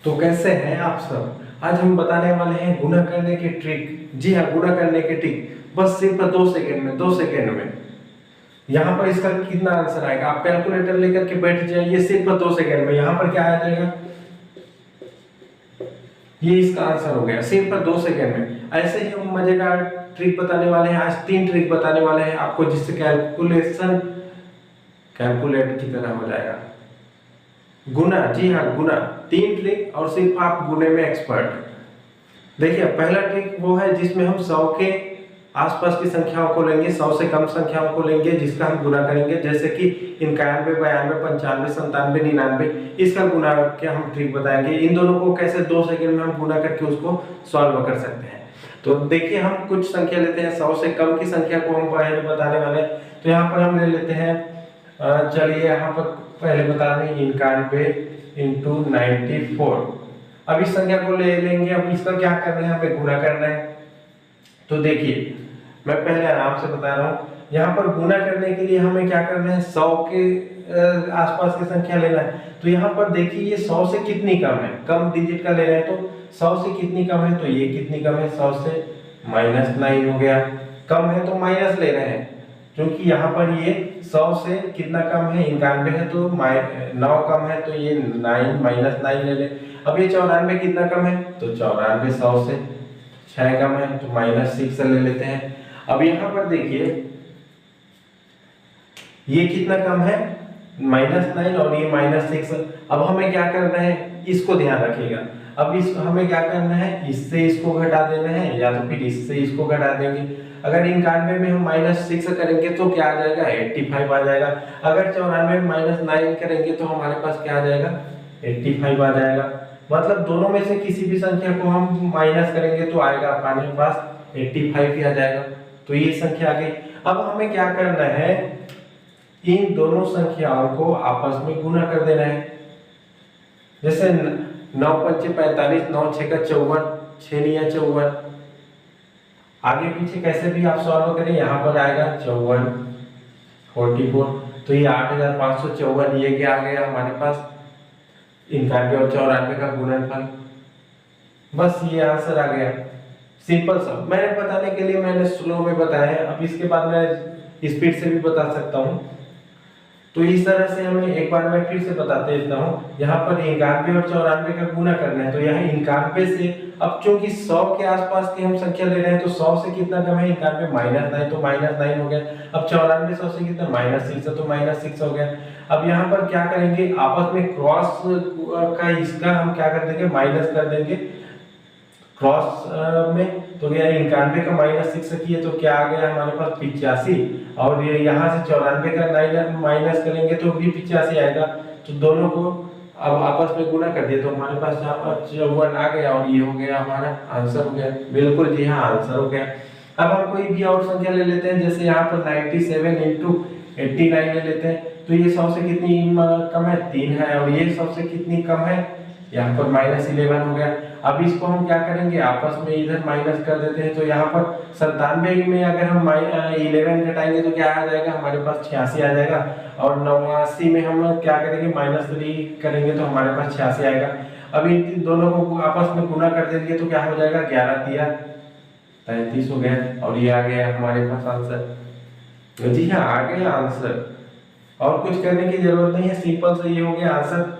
तो कैसे हैं आप सब। आज हम बताने वाले हैं गुणा करने की ट्रिक। जी हाँ, गुणा करने की ट्रिक बस सिर्फ 2 सेकंड में, 2 सेकंड में। यहाँ पर इसका कितना आंसर आएगा, आप कैलकुलेटर लेकर के बैठ जाइए। सिर्फ 2 सेकंड में यहाँ पर क्या आ जाएगा, ये इसका आंसर हो गया सिर्फ 2 सेकंड में। ऐसे ही हम मजेदार ट्रिक बताने वाले हैं। आज 3 ट्रिक बताने वाले हैं आपको, जिससे कैलकुलेशन कैलकुलेट की तरह हो जाएगा। गुना, जी हाँ गुना, 3 ट्रिक और सिर्फ आप गुने में एक्सपर्ट। देखिए पहला ट्रिक वो है जिसमें हम 100 के आसपास की संख्याओं को लेंगे, 100 से कम संख्याओं को लेंगे जिसका हम गुना करेंगे, जैसे कि 91, 92, 95, 97, 99। इसका गुना के हम ट्रिक बताएंगे। इन दोनों को कैसे 2 सेकंड में हम गुना करके उसको सॉल्व कर सकते हैं। तो देखिए हम कुछ संख्या लेते हैं, 100 से कम की संख्या को हम पहले बताने वाले हैं। तो यहाँ पर हम ले लेते हैं, चलिए यहाँ पर पहले बता दें 91 इंटू 94। अब इस संख्या को ले लेंगे। अब इसका क्या करना है, हमें गुना करना है। तो देखिए मैं पहले आराम से बता रहा हूँ। यहाँ पर गुना करने के लिए हमें क्या करना है, 100 के आसपास की संख्या लेना है। तो यहाँ पर देखिए ये 100 से कितनी कम है, कम डिजिट का ले रहे हैं। तो 100 से कितनी कम है, तो ये कितनी कम है, 100 से -9 हो गया। कम है तो माइनस ले रहे हैं, क्योंकि यहाँ पर ये 100 से कितना कम है, 91 है, तो 9 कम है, तो ये 9 ले ले। अब ये 94 कितना कम है, तो 94 100 से 6 कम है, तो -6 ले लेते हैं। अब यहाँ पर देखिए ये कितना कम है, -9 और ये -6। अब हमें क्या करना है, इसको ध्यान रखिएगा। अब इस हमें क्या करना है, इससे इसको घटा देना है या तो फिर इससे इसको घटा देंगे। अगर 91 में हम -6 करेंगे तो क्या आ जाएगा, 85 आ जाएगा। अगर 94 में -9 करेंगे तो हमारे पास क्या आ जाएगा, 85 आ जाएगा। मतलब दोनों में से किसी भी संख्या को हम माइनस करेंगे तो आएगा हमारे पास 85 ही आ जाएगा। तो ये संख्या आ गई। अब हमें क्या करना है, इन दोनों संख्याओं को आपस में गुना कर देना है। जैसे 9 पंचे 45, 9 छक्का 54, 6 निया 54। आगे पीछे कैसे भी आप सॉल्व करें, यहाँ पर आएगा 54 44। तो ये 8554, ये क्या आ गया हमारे पास, 91 और 94 का गुणनफल। बस ये आंसर आ गया, सिंपल सा। मैंने बताने के लिए मैंने स्लो में बताया है, अब इसके बाद मैं स्पीड से भी बता सकता हूँ। तो इस तरह से हमें एक बार मैं फिर से बताते देता हूँ। यहाँ पर 91 और 94 का गुना करना है। तो यहाँ 91 से, अब चूंकि 100 के आसपास की हम संख्या ले रहे हैं, तो 100 से कितना कम है, 91 -9, तो -9 हो गया। अब 94 100 से कितना, -6, तो -6 हो गया। अब यहाँ पर क्या करेंगे, आपस में क्रॉस का इसका हम क्या कर देंगे, माइनस कर देंगे क्रॉस में। तो ये 91 का -6 किए तो क्या आ गया हमारे पास, 85। और ये यहाँ से 94 का माइनस करेंगे तो भी 85 आएगा। तो दोनों को अब आपस में गुना कर दिया तो हमारे पास यहाँ पर 54 आ गया, और ये हो गया हमारा आंसर हो गया। बिल्कुल जी हाँ, आंसर हो गया। अब हम कोई भी और संख्या ले लेते हैं, जैसे यहाँ पर 97 इंटू 89 ले लेते हैं। तो ये 100 से कितनी कम है, 3 है, और ये 100 से कितनी कम है, यहाँ पर -11 हो गया। अब इसको हम क्या करेंगे, आपस में इधर माइनस कर देते हैं। तो यहाँ पर 97 में अगर हम 11 घटाएंगे तो क्या आ जाएगा, हमारे पास 86 आ जाएगा। और 89 में हम क्या करेंगे, -3 करेंगे तो हमारे पास 86 आएगा। अब इन दोनों को आपस में गुना कर देंगे तो क्या हो जाएगा, 11 तिया 33 हो गया, और ये आ गया हमारे पास आंसर। तो जी हाँ, आ गया आंसर, और कुछ करने की जरूरत नहीं है, सिंपल से ये हो गया आंसर।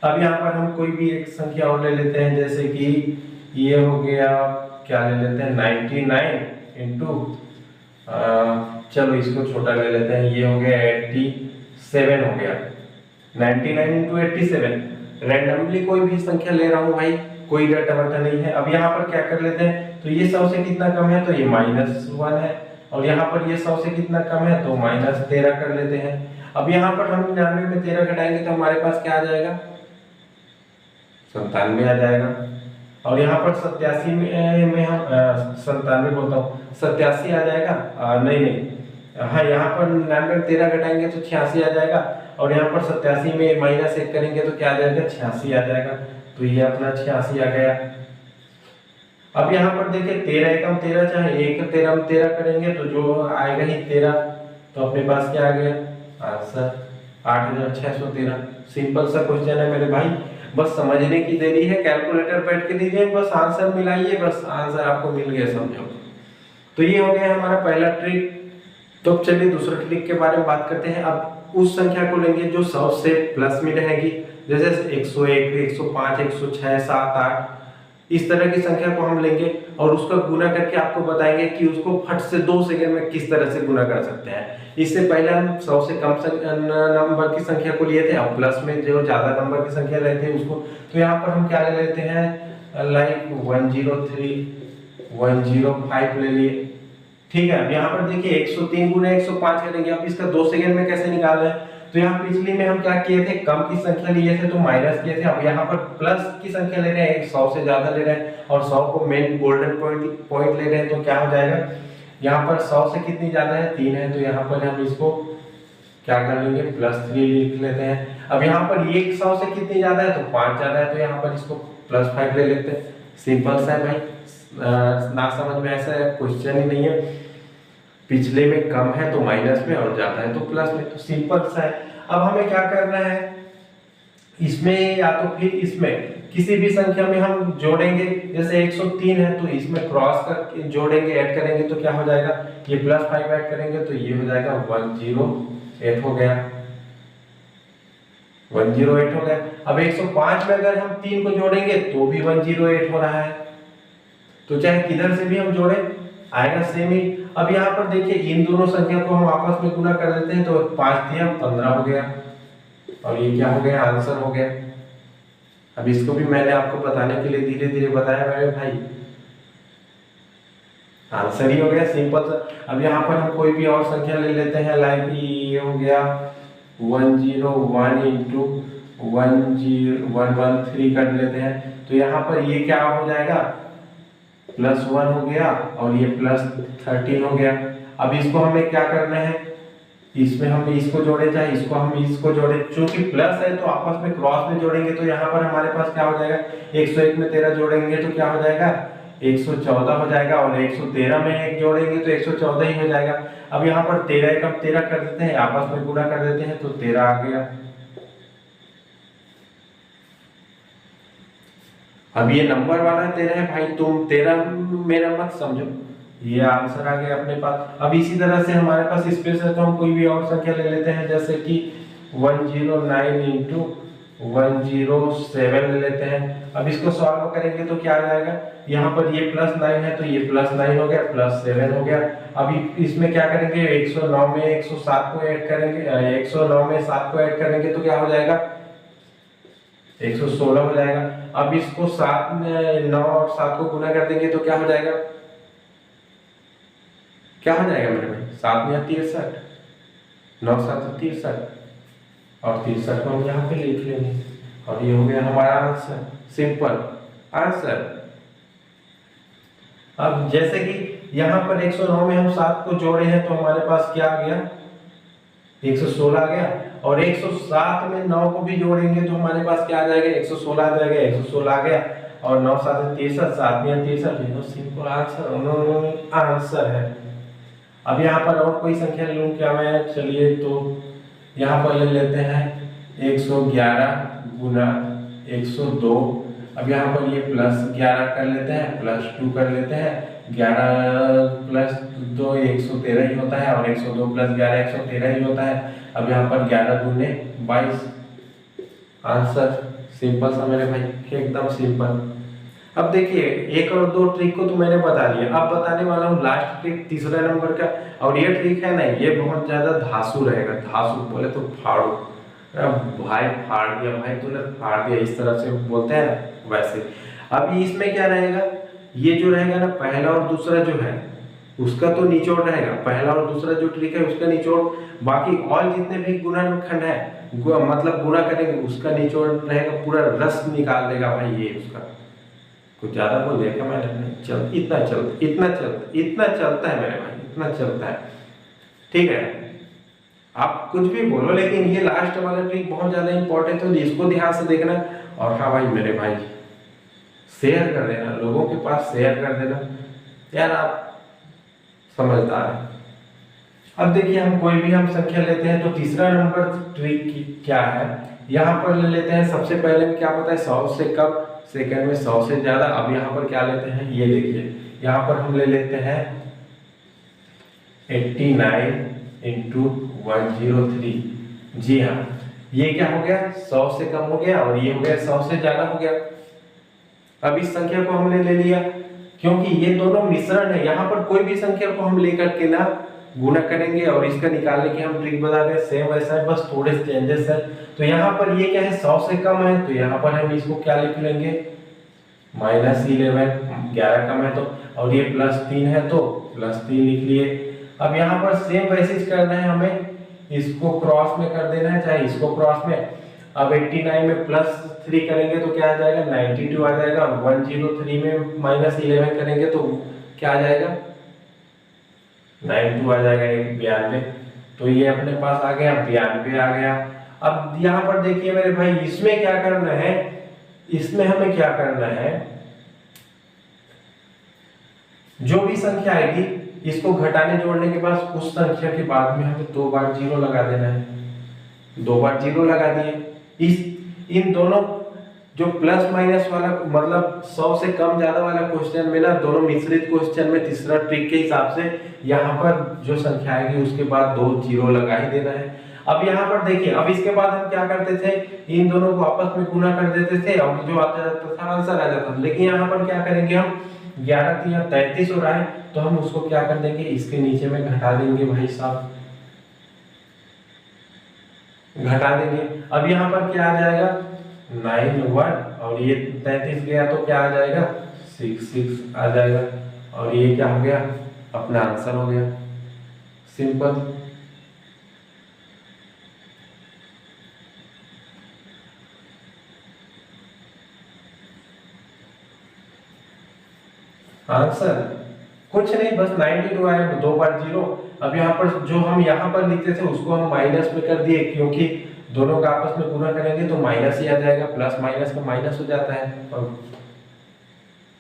अब यहाँ पर हम कोई भी एक संख्या और ले लेते हैं, जैसे कि ये हो गया, क्या ले लेते हैं, 99 इंटू, चलो इसको छोटा ले लेते हैं, ये हो गया 87 हो गया। 99 इंटू 87, रैंडमली कोई भी संख्या ले रहा हूँ भाई, कोई रटा वटा नहीं है। अब यहाँ पर क्या कर लेते हैं, तो ये 100 से कितना कम है, तो ये -1 है, और यहाँ पर ये 100 से कितना कम है, तो -13 कर लेते हैं। अब यहाँ पर हम 99 में 13 घटाएंगे तो हमारे पास क्या आ जाएगा, 97 आ जाएगा। और यहाँ पर 87 में हम 97 बोलता हूँ, 87 आ जाएगा। नहीं, हाँ, यहाँ पर 99 में 13 घटाएंगे तो 86 आ जाएगा। और यहाँ पर 87 में -1 करेंगे तो क्या आ जाएगा, 86 आ जाएगा। तो ये अपना 86 आ गया। अब यहाँ पर देखिए 13 एकम 13, चाहे 1 13 में 13 करेंगे तो जो आएगा ही 13। तो अपने पास क्या आ गया आंसर, 8613। सिंपल सा क्वेश्चन है मेरे भाई। बस समझने की देरी है, कैलकुलेटर बैठ के दीजिए, बस आंसर मिलाइए, बस आंसर आपको मिल गया, समझो। तो ये हो गया हमारा पहला ट्रिक। तो अब चलिए दूसरा ट्रिक के बारे में बात करते हैं। अब उस संख्या को लेंगे जो 100 से प्लस में रहेगी, जैसे 101, 105, 106, 7, 8, इस तरह की संख्या को हम लेंगे और उसका गुना करके आपको बताएंगे कि उसको फट से 2 सेकंड में किस तरह से गुना कर सकते हैं। इससे पहले हम 100 से कम नंबर की संख्या को लिए थे, अब प्लस में जो ज्यादा नंबर की संख्या लेते हैं उसको, तो यहाँ पर हम क्या ले लेते हैं, लाइक 103, 105 ले लिए, ठीक है। अब यहाँ पर देखिए 103 गुना 105 करेंगे, अब इसका 2 सेकंड में कैसे निकालना है, तो यहाँ पिछली में हम क्या किए थे, कम की संख्या लिए थे तो माइनस किए थे, अब यहाँ पर प्लस की संख्या ले रहे हैं, 100 से ज्यादा ले रहे हैं और 100 को मेन गोल्डन पॉइंट ले रहे हैं, तो क्या हो जाएगा, यहाँ पर 100 से कितनी ज्यादा है, 3 है, तो यहाँ पर हम इसको क्या कर लेंगे, +3 लिख लेते हैं। अब यहाँ पर ये 100 से कितनी ज्यादा है, तो 5 ज्यादा है, तो यहाँ पर इसको +5 ले लेते हैं। सिंपल सा है भाई, ना समझ में ऐसा क्वेश्चन ही नहीं है। पिछले में कम है तो माइनस में और ज्यादा है तो प्लस में, तो सिंपल सा है। अब हमें क्या करना है, इसमें या तो फिर इसमें किसी भी संख्या में हम जोड़ेंगे, जैसे 103 है तो इसमें क्रॉस कर जोड़ेंगे, ऐड करेंगे तो क्या हो जाएगा, ये +5 ऐड करेंगे तो ये हो जाएगा 108 हो गया, 108 हो गया। अब 105 में अगर हम 3 को जोड़ेंगे तो भी 108 हो रहा है, तो चाहे किधर से भी हम जोड़े आएगा सेम ही। अब यहाँ पर देखिए इन दोनों संख्या को हम आपस में गुना कर देते हैं, तो 5 दिया 15 हो गया और ये क्या हो गया, आंसर हो गया। अब इसको भी मैंने आपको बताने के लिए धीरे धीरे बताया मेरे भाई, आंसर ही हो गया, सिंपल सा। अब यहाँ पर हम कोई भी और संख्या ले लेते हैं, लाइक ये हो गया 101 इंटू 113 कर लेते हैं, तो यहाँ पर ये क्या हो जाएगा, +1 हो गया और ये +13 हो गया। अब इसको हमें क्या करना है, इसमें हम इसको जोड़े चाहे इसको हम इसको जोड़े, चूंकि प्लस है तो आपस में क्रॉस में जोड़ेंगे, तो यहाँ पर हमारे पास क्या हो जाएगा, 101 में 13 जोड़ेंगे तो क्या हो जाएगा, 114 हो जाएगा, और 113 में 1 जोड़ेंगे तो 114 ही हो जाएगा। अब यहाँ पर 13 कम 13 कर देते हैं, आपस में गुणा कर देते हैं, तो 13 आ गया। अब ये नंबर वाला 13 है भाई, तुम 13 मेरा मत समझो, ये आंसर आ गया अपने पास। अब इसी तरह से हमारे पास स्पेस है तो हम कोई भी और संख्या ले लेते हैं, जैसे कि 109 इंटू 107 ले लेते हैं। अब इसको सॉल्व करेंगे तो क्या आ जाएगा, यहाँ पर ये +9 है तो ये +9 हो गया, +7 हो गया। अब इसमें क्या करेंगे, 109 में 107 को ऐड करेंगे, 109 में 7 को ऐड करेंगे तो क्या हो जाएगा, 116 हो जाएगा। अब इसको 7 में 9 और 7 को गुना कर देंगे तो क्या हो जाएगा, क्या हो जाएगा मेरे भाई, 7 में 63, 9 7 63 और 63 को हम यहाँ पे लिख लेंगे और ये हो गया हमारा आंसर, सिंपल आंसर। अब जैसे कि यहाँ पर 109 में हम 7 को जोड़े हैं तो हमारे पास क्या आ गया, 116 आ गया, और 107 में 9 को भी जोड़ेंगे तो हमारे पास क्या आ जाएगा, 116 आ जाएगा, 116 आ गया और 9 7 63, 7 में 63, सिंपल आंसर है। अब यहाँ पर और कोई संख्या लूँ क्या मैं, चलिए तो यहाँ पर ले लेते हैं 111 गुना 102। अब यहाँ पर ये +11 कर लेते हैं, +2 कर लेते हैं, 11 + 2 113 ही होता है और 102 + 11 113 ही होता है। अब यहाँ पर 11 दूने 22, आंसर सिंपल सा मेरे भाई, एकदम सिंपल। अब देखिए एक और 2 ट्रिक को तो मैंने बता दिया, अब बताने वाला हूँ लास्ट ट्रिक, तीसरा नंबर का। और ये ट्रिक है ना, ये बहुत ज्यादा धांसू रहेगा, धांसू बोले तो फाड़ू, भाई फाड़ दिया भाई तूने, फाड़ दिया, इस तरह से बोलते हैं ना वैसे। अब इसमें क्या रहेगा, ये जो रहेगा ना पहला और दूसरा जो है उसका तो निचोड़ रहेगा, पहला और दूसरा जो ट्रिक है उसका निचोड़, बाकी और जितने भी गुणनखंड है मतलब गुणा करेंगे उसका निचोड़ रहेगा, पूरा रस निकाल देगा भाई ये उसका। कुछ ज्यादा बोल दिया क्या मैंने, नहीं चल, इतना चलता है मेरे भाई, इतना चलता है, ठीक है। आप कुछ भी बोलो लेकिन ये लास्ट वाला ट्रिक बहुत ज्यादा इंपॉर्टेंट है, इसको ध्यान से देखना। और हाँ भाई मेरे भाई शेयर कर देना, लोगों के पास शेयर कर देना यार, आप समझदार है। अब देखिए हम कोई भी हम संख्या लेते हैं तो तीसरा नंबर ट्रिक क्या है, यहाँ पर ले लेते हैं सबसे पहले में क्या पता है 100 से कम, सेकंड में 100 से ज्यादा। अब यहाँ पर क्या लेते हैं, ये देखिए यहाँ पर हम ले लेते हैं 89 इंटू 103। जी हाँ, ये क्या हो गया 100 से कम हो गया और ये हो गया 100 से ज्यादा हो गया। अब इस संख्या को हमने ले लिया क्योंकि ये दोनों मिश्रण है, यहाँ पर कोई भी संख्या को हम लेकर के ना गुणा करेंगे और इसका निकालने की हम ट्रिक बता दें, सेम वैसा है, बस थोड़े चेंजेस है। तो यहाँ पर ये क्या है 100 से कम है, तो यहाँ पर हम इसको क्या लिख लेंगे -11, 11 कम है तो, और ये +3 है तो +3 लिख लिए। अब यहाँ पर सेम वैसे ही करना है हमें, इसको क्रॉस में कर देना है चाहे इसको क्रॉस में। अब 89 में +3 करेंगे तो क्या आ जाएगा 92 आ जाएगा, 103 में -11 करेंगे तो क्या आ जाएगा 92 आ जाएगा, 92। तो ये अपने पास आ गया 92 आ गया। अब यहाँ पर देखिए मेरे भाई इसमें क्या करना है, इसमें हमें क्या करना है, जो भी संख्या आएगी इसको घटाने जोड़ने के बाद उस संख्या के बाद में हमें 2 बार 0 लगा देना है। 2 बार 0 लगा दिए। इन दोनों जो प्लस माइनस वाला मतलब 100 से कम ज्यादा वाला क्वेश्चन में ना, दोनों मिश्रित क्वेश्चन में तीसरा ट्रिक के हिसाब से यहाँ पर जो संख्या आएगी उसके बाद 2 0 लगा ही देना है। अब यहाँ पर देखिए, अब इसके बाद हम क्या करते थे, इन दोनों को आपस में गुना कर देते थे और जो आता जाता था आंसर आ जाता था। लेकिन यहाँ पर क्या करेंगे हम, 11 3 33 हो रहा है तो हम उसको क्या कर देंगे, इसके नीचे में घटा देंगे भाई साहब, घटा देंगे। अब यहाँ पर क्या आ जाएगा 91 और ये 33 गया तो क्या आ जाएगा 66 आ जाएगा और ये क्या हो गया अपना आंसर हो गया, सिंपल। आंसर कुछ नहीं, बस 92 आया, 2 बार 0। अब यहाँ पर जो हम यहाँ पर लिखते थे उसको हम माइनस में कर दिए, क्योंकि दोनों का आपस में गुणा करेंगे तो माइनस ही आ जाएगा, प्लस माइनस का माइनस हो जाता है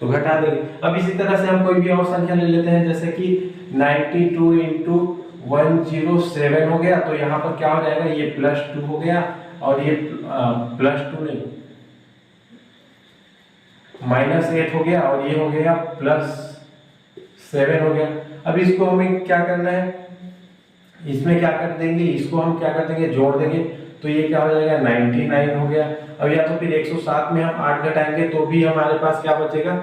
तो घटा देंगे। अब इसी तरह से हम कोई भी और संख्या ले लेते हैं, जैसे कि 92 इंटू 107 हो गया तो यहाँ पर क्या हो जाएगा, ये +2 हो गया और ये +2 नहीं -8 हो गया और ये हो गया +7 हो गया। अब इसको हमें क्या करना है, इसमें क्या कर देंगे, इसको हम क्या कर देंगे जोड़ देंगे तो ये क्या हो जाएगा 99 हो गया। अब या तो फिर 107 में हम 8 घटाएंगे तो भी हमारे पास क्या बचेगा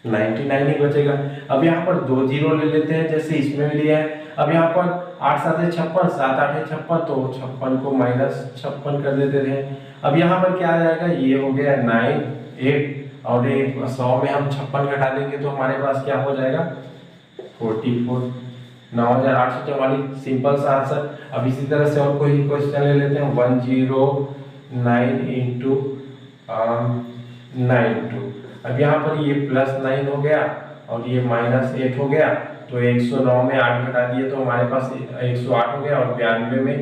99 ही बचेगा। अब यहाँ पर 2 0 ले लेते हैं जैसे इसमें भी लिया है। अब यहाँ पर 8 7 56, 7 8 56 तो 56 को -56 कर देते थे। अब यहाँ पर क्या आ जाएगा, ये हो गया 9 8 और 100 में हम 56 घटा देंगे तो हमारे पास क्या हो जाएगा 44, 9844, सिंपल सा आंसर। अब इसी तरह से और कोई क्वेश्चन ले लेते हैं, 109 इंटू 92। अब यहाँ पर ये +9 हो गया और ये -8 हो गया तो 109 में 8 घटा दिए तो हमारे पास 108 हो गया और 92 में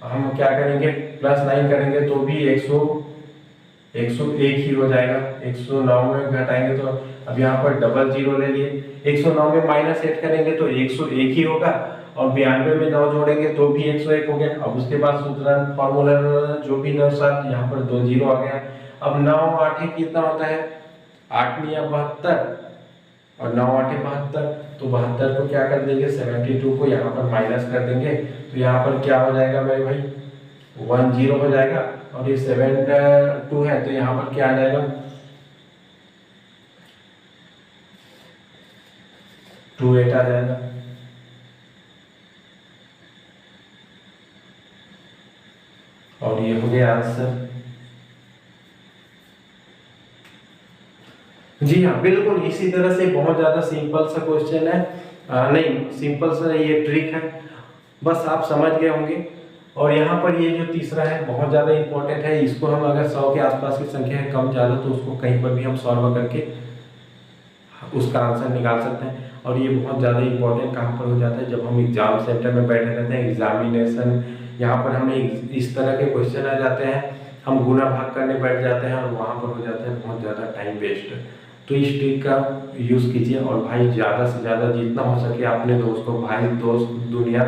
हम क्या करेंगे +9 करेंगे तो भी 101 ही हो जाएगा। 109 में घटाएंगे तो अब यहाँ पर डबल 0 ले लिए, 109 में -8 करेंगे तो 101 ही होगा और 92 में 9 जोड़ेंगे तो भी 101 हो गया। अब उसके बाद सूत्र फॉर्मूला जो भी 9 7 यहाँ पर 2 0 आ गया। अब 9 8 कितना होता है, 8 9 72 और 9 8 72 तो 72 को क्या कर देंगे 72 को यहाँ पर माइनस कर देंगे तो यहाँ पर क्या हो जाएगा मेरे भाई 10 हो जाएगा और ये 72 है तो यहाँ पर क्या आ जाएगा 28 आ जाएगा। और ये हो गया आंसर। जी हाँ बिल्कुल इसी तरह से बहुत ज्यादा सिंपल सा क्वेश्चन है, नहीं सिंपल सा ये ट्रिक है, बस आप समझ गए होंगे। और यहाँ पर ये जो तीसरा है बहुत ज़्यादा इंपॉर्टेंट है, इसको हम अगर 100 के आसपास की संख्या है कम ज़्यादा तो उसको कहीं पर भी हम सॉल्व करके उसका आंसर निकाल सकते हैं। और ये बहुत ज़्यादा इंपॉर्टेंट कहाँ पर हो जाता है, जब हम एग्जाम सेंटर में बैठे रहते हैं, एग्जामिनेशन यहाँ पर हमें इस तरह के क्वेश्चन आ जाते हैं, हम गुना भाग करने बैठ जाते हैं और वहाँ पर हो जाता है बहुत ज़्यादा टाइम वेस्ट। तो इस ट्रिक का यूज़ कीजिए और भाई ज़्यादा से ज़्यादा जितना हो सके अपने दोस्तों, भाई दोस्त, दुनिया,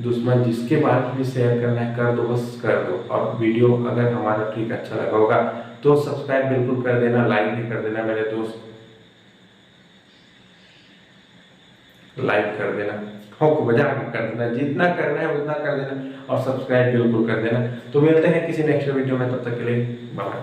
दुश्मन, जिसके पास भी शेयर करना है कर दो, बस कर दो। और वीडियो अगर हमारा ट्रिक अच्छा लगा होगा तो सब्सक्राइब बिल्कुल कर देना, लाइक भी कर देना मेरे दोस्त, लाइक कर देना, ठोक बजा के कर देना, जितना करना है उतना कर देना और सब्सक्राइब बिल्कुल कर देना। तो मिलते हैं किसी नेक्स्ट वीडियो में, तब तक के लिए बाय।